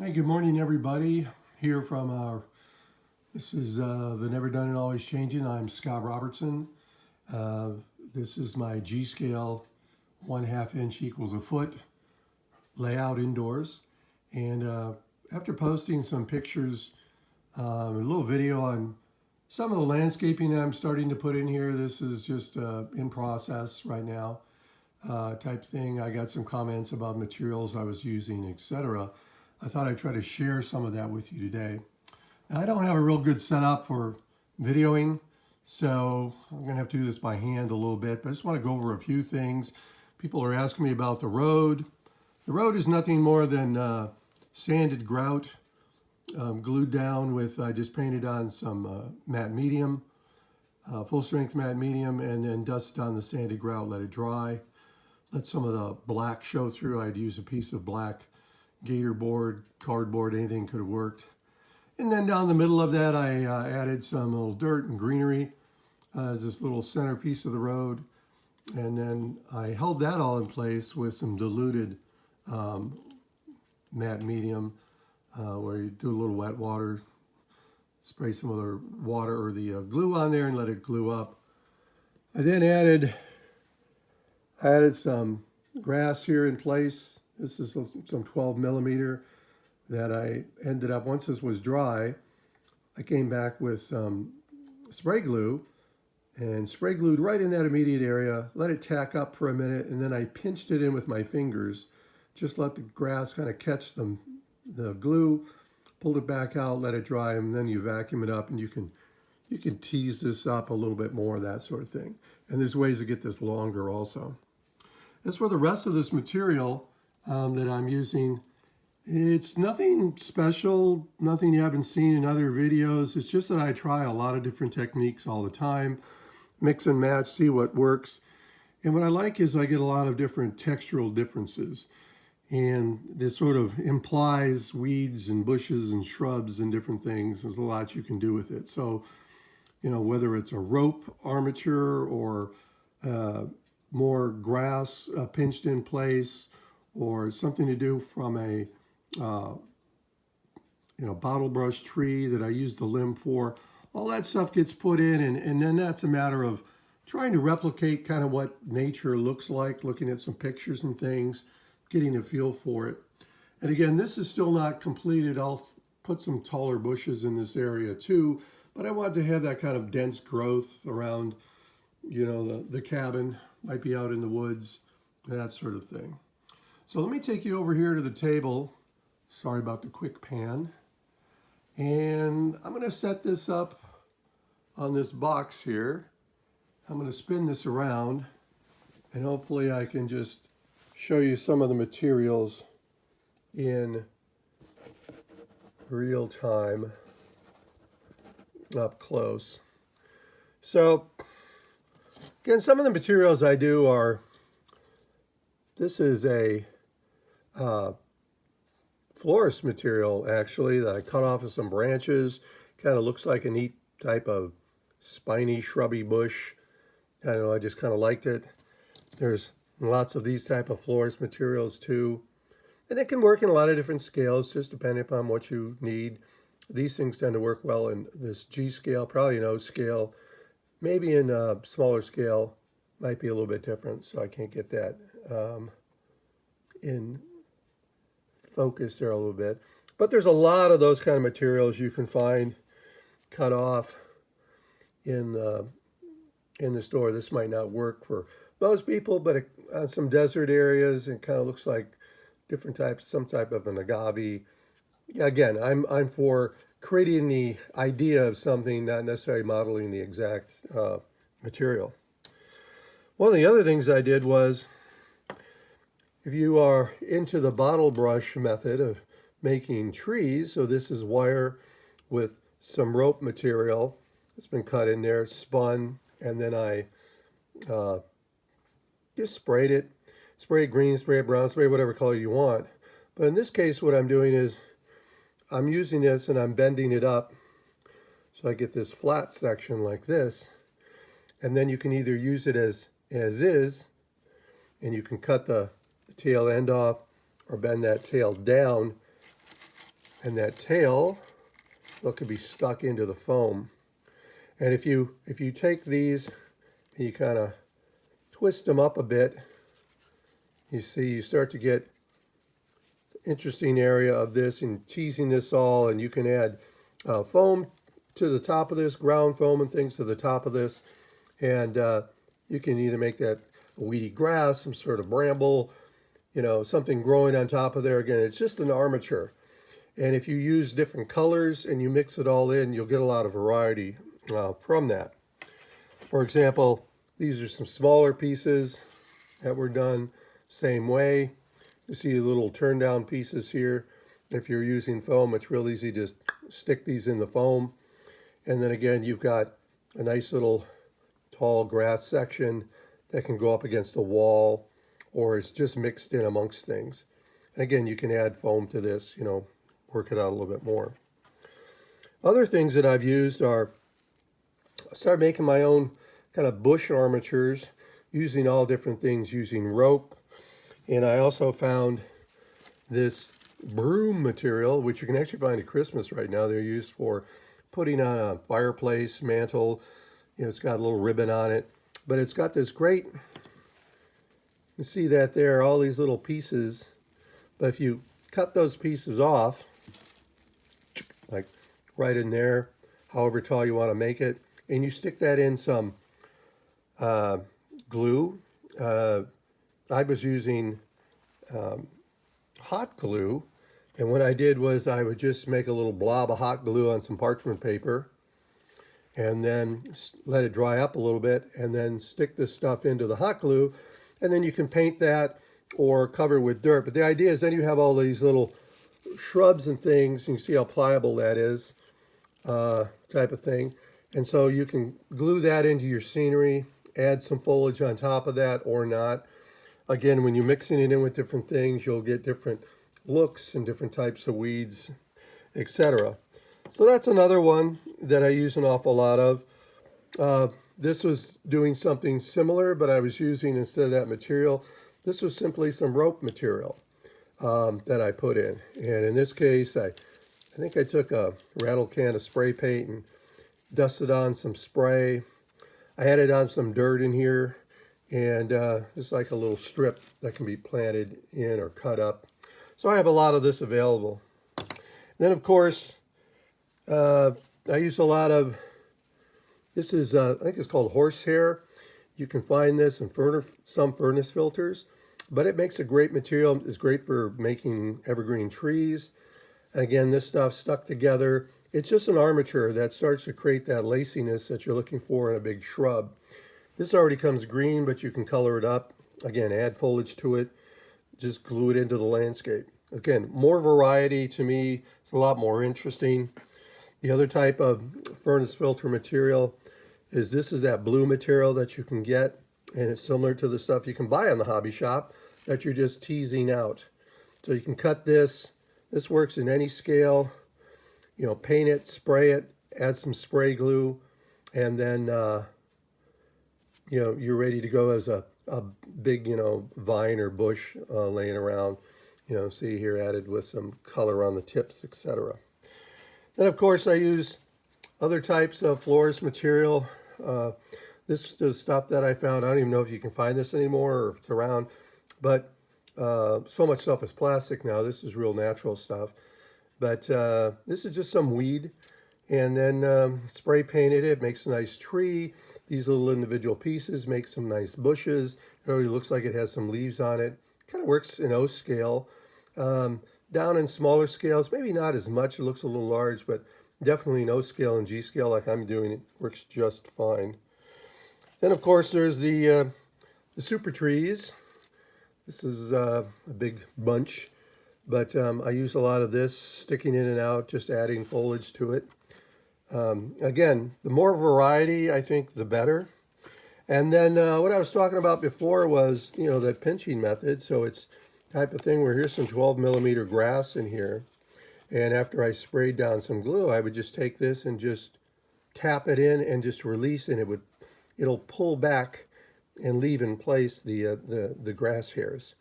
Hey, good morning, everybody. Here from this is the Never Done and Always Changing. I'm Scott Robertson. Uh, this is my G scale, 1/2 inch equals a foot layout indoors. And after posting some pictures, a little video on some of the landscaping I'm starting to put in here. This is just in process right now type thing. I got some comments about materials I was using, etc. I thought I'd try to share some of that with you today. Now, I don't have a real good setup for videoing, so I'm gonna have to do this by hand a little bit, but I just want to go over a few things. People are asking me about the road. The road is nothing more than sanded grout glued down with, I just painted on some matte medium, full strength matte medium, and then dusted on the sanded grout, let it dry. Let some of the black show through. I'd use a piece of black gator board, cardboard, anything could have worked. And then down the middle of that, I added some little dirt and greenery as this little centerpiece of the road. And then I held that all in place with some diluted matte medium where you do a little wet water, spray some of the water or the glue on there and let it glue up. I then added some grass here in place. This is some 12 millimeter that I ended up, once this was dry, I came back with some spray glue and spray glued right in that immediate area, let it tack up for a minute, and then I pinched it in with my fingers. Just let the grass kind of catch the glue, pulled it back out, let it dry, and then you vacuum it up and you can tease this up a little bit more, that sort of thing. And there's ways to get this longer also. As for the rest of this material that I'm using, it's nothing special, nothing you haven't seen in other videos. It's just that I try a lot of different techniques all the time, mix and match, see what works. And what I like is I get a lot of different textural differences. And this sort of implies weeds and bushes and shrubs and different things. There's a lot you can do with it. So, you know, whether it's a rope armature or more grass pinched in place, or something to do from a bottle brush tree that I use the limb for. All that stuff gets put in, and then that's a matter of trying to replicate kind of what nature looks like, looking at some pictures and things, getting a feel for it. And again, this is still not completed. I'll put some taller bushes in this area too, but I want to have that kind of dense growth around, you know, the cabin, might be out in the woods, that sort of thing. So let me take you over here to the table. Sorry about the quick pan. And I'm going to set this up on this box here. I'm going to spin this around, and hopefully I can just show you some of the materials in real time up close. So again, some of the materials I do are, this is a florist material actually that I cut off of some branches. Kind of looks like a neat type of spiny shrubby bush. I don't know, I just kind of liked it. There's lots of these type of florist materials too. And it can work in a lot of different scales, just depending upon what you need. These things tend to work well in this G scale, probably an O scale. Maybe in a smaller scale, might be a little bit different, so I can't get that in focus there a little bit. But there's a lot of those kind of materials you can find cut off in the store. This might not work for most people, but on some desert areas, it kind of looks like different types, some type of an agave. Again, I'm for creating the idea of something, not necessarily modeling the exact material. One of the other things I did was, if you are into the bottle brush method of making trees, so this is wire with some rope material that's been cut in there, spun, and then I just sprayed it. Spray it green, spray it brown, spray whatever color you want. But in this case, what I'm doing is I'm using this and I'm bending it up so I get this flat section like this. And then you can either use it as is, and you can cut the tail end off or bend that tail down and that tail, it could be stuck into the foam. And if you take these and you kind of twist them up a bit, you see you start to get interesting area of this and teasing this all, and you can add foam to the top of this, ground foam and things to the top of this, and you can either make that weedy grass, some sort of bramble, you know, something growing on top of there. Again, it's just an armature. And if you use different colors and you mix it all in, you'll get a lot of variety from that. For example, these are some smaller pieces that were done same way. You see little turn down pieces here. If you're using foam, it's real easy to stick these in the foam. And then again, you've got a nice little tall grass section that can go up against a wall, or it's just mixed in amongst things. And again, you can add foam to this, you know, work it out a little bit more. Other things that I've used are, I started making my own kind of bush armatures using all different things, using rope. And I also found this broom material, which you can actually find at Christmas right now. They're used for putting on a fireplace mantle. You know, it's got a little ribbon on it, but it's got this great, you see that there, all these little pieces. But if you cut those pieces off, like right in there, however tall you want to make it, and you stick that in some glue. I was using hot glue, and what I did was I would just make a little blob of hot glue on some parchment paper and then let it dry up a little bit, and then stick this stuff into the hot glue, and then you can paint that or cover with dirt. But the idea is then you have all these little shrubs and things. You can see how pliable that is, type of thing. And so you can glue that into your scenery, add some foliage on top of that or not. Again, when you're mixing it in with different things, you'll get different looks and different types of weeds, etc. So that's another one that I use an awful lot of. This was doing something similar, but I was using, instead of that material, this was simply some rope material that I put in. And in this case, I think I took a rattle can of spray paint and dusted on some spray. I added on some dirt in here, and it's like a little strip that can be planted in or cut up. So I have a lot of this available. And then, of course, I use a lot of, this is, I think it's called horsehair. You can find this in some furnace filters, but it makes a great material. It's great for making evergreen trees. And again, this stuff stuck together. It's just an armature that starts to create that laciness that you're looking for in a big shrub. This already comes green, but you can color it up. Again, add foliage to it. Just glue it into the landscape. Again, more variety to me. It's a lot more interesting. The other type of furnace filter material is, this is that blue material that you can get, and it's similar to the stuff you can buy in the hobby shop that you're just teasing out. So you can cut this. This works in any scale. You know, paint it, spray it, add some spray glue, and then you know, you're ready to go as a big, you know, vine or bush laying around. You know, see here, added with some color on the tips, etc. Then, of course, I use other types of florist material. This is stuff that I found. I don't even know if you can find this anymore or if it's around, but so much stuff is plastic now. This is real natural stuff. But this is just some weed, and then spray painted it, makes a nice tree. These little individual pieces make some nice bushes. It already looks like it has some leaves on it. Kind of works in O scale. Down in smaller scales, maybe not as much. It looks a little large, but definitely in O scale and G scale like I'm doing, it works just fine. Then, of course, there's the super trees. This is a big bunch. But I use a lot of this, sticking in and out, just adding foliage to it. Again, the more variety, I think, the better. And then what I was talking about before was, you know, that pinching method. So it's type of thing where here's some 12mm grass in here. And after I sprayed down some glue, I would just take this and just tap it in and just release, and it'll pull back and leave in place the grass hairs.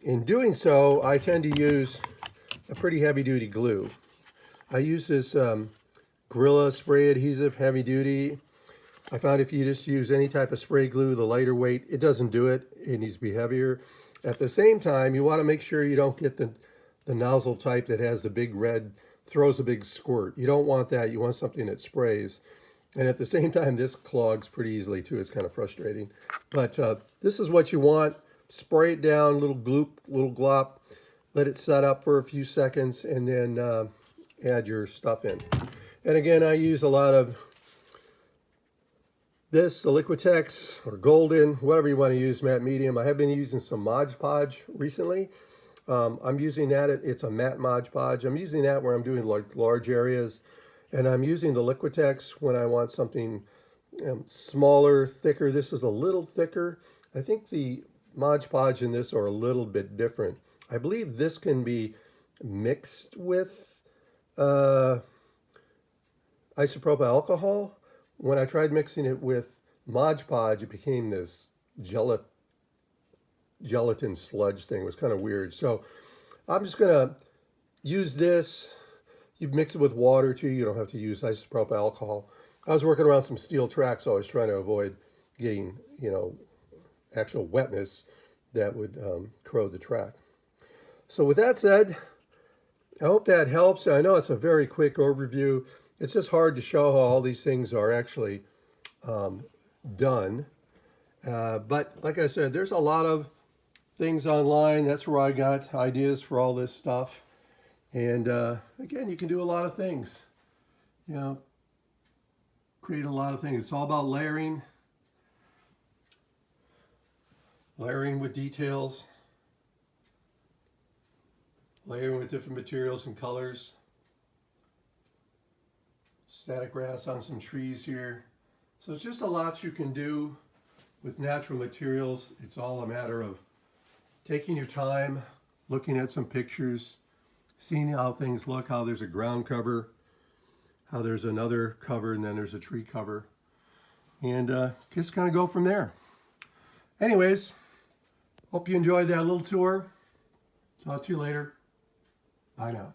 In doing so, I tend to use a pretty heavy duty glue. I use this Gorilla spray adhesive, heavy duty. I found if you just use any type of spray glue, the lighter weight, it doesn't do it. It needs to be heavier. At the same time, you want to make sure you don't get the nozzle type that has the big red, throws a big squirt. You don't want that. You want something that sprays. And at the same time, this clogs pretty easily too. It's kind of frustrating. But this is what you want. Spray it down, little gloop, little glop. Let it set up for a few seconds and then add your stuff in. And again, I use a lot of this, the Liquitex or Golden, whatever you want to use, matte medium. I have been using some Mod Podge recently. I'm using that, it's a matte Mod Podge. I'm using that where I'm doing like large areas. And I'm using the Liquitex when I want something smaller, thicker. This is a little thicker. I think the Mod Podge and this are a little bit different. I believe this can be mixed with isopropyl alcohol. When I tried mixing it with Mod Podge, it became this gelatin sludge thing. It was kind of weird. So I'm just going to use this. You mix it with water too. You don't have to use isopropyl alcohol. I was working around some steel tracks, so I was trying to avoid getting, actual wetness that would corrode the track. So with that said, I hope that helps. I know it's a very quick overview. It's just hard to show how all these things are actually done. But like I said, there's a lot of things online. That's where I got ideas for all this stuff. And again, you can do a lot of things. Create a lot of things. It's all about layering. Layering with details. Layering with different materials and colors. Static grass on some trees here. So it's just a lot you can do with natural materials. It's all a matter of taking your time, looking at some pictures, seeing how things look, how there's a ground cover, how there's another cover, and then there's a tree cover. And just kind of go from there. Anyways, hope you enjoyed that little tour. Talk to you later. Bye now.